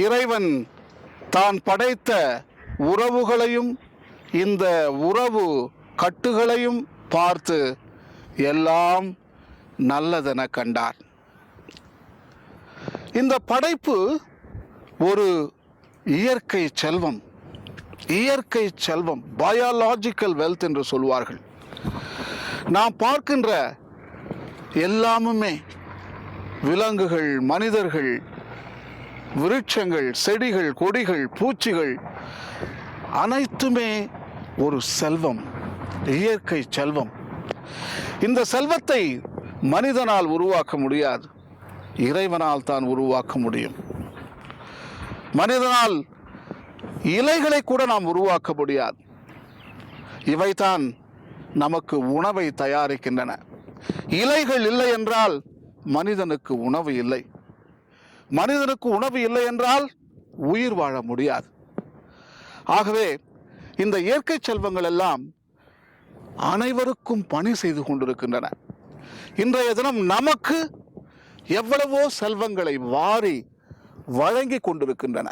இறைவன் தான் படைத்த உறவுகளையும் இந்த உறவு கட்டுகளையும் பார்த்து எல்லாம் நல்லதென கண்டார். இந்த படைப்பு ஒரு இயற்கை செல்வம், இயற்கை செல்வம், பயாலாஜிக்கல் வெல்த் என்று சொல்வார்கள். நாம் பார்க்கின்ற எல்லாமுமே விலங்குகள், மனிதர்கள், விருட்சங்கள், செடிகள், கொடிகள், பூச்சிகள் அனைத்துமே ஒரு செல்வம், இயற்கை செல்வம். இந்த செல்வத்தை மனிதனால் உருவாக்க முடியாது, இறைவனால் தான் உருவாக்க முடியும். மனிதனால் இலைகளை கூட நாம் உருவாக்க முடியாது. இவைதான் நமக்கு உணவை தயாரிக்கின்றன. இலைகள் இல்லை என்றால் மனிதனுக்கு உணவு இல்லை. மனிதனுக்கு உணவு இல்லை என்றால் உயிர் வாழ முடியாது. ஆகவே இந்த இயற்கை செல்வங்கள் எல்லாம் அனைவருக்கும் பணி செய்து கொண்டிருக்கின்றன. இன்றைய தினம் நமக்கு எவ்வளவோ செல்வங்களை வாரி வழங்கி கொண்டிருக்கின்றன.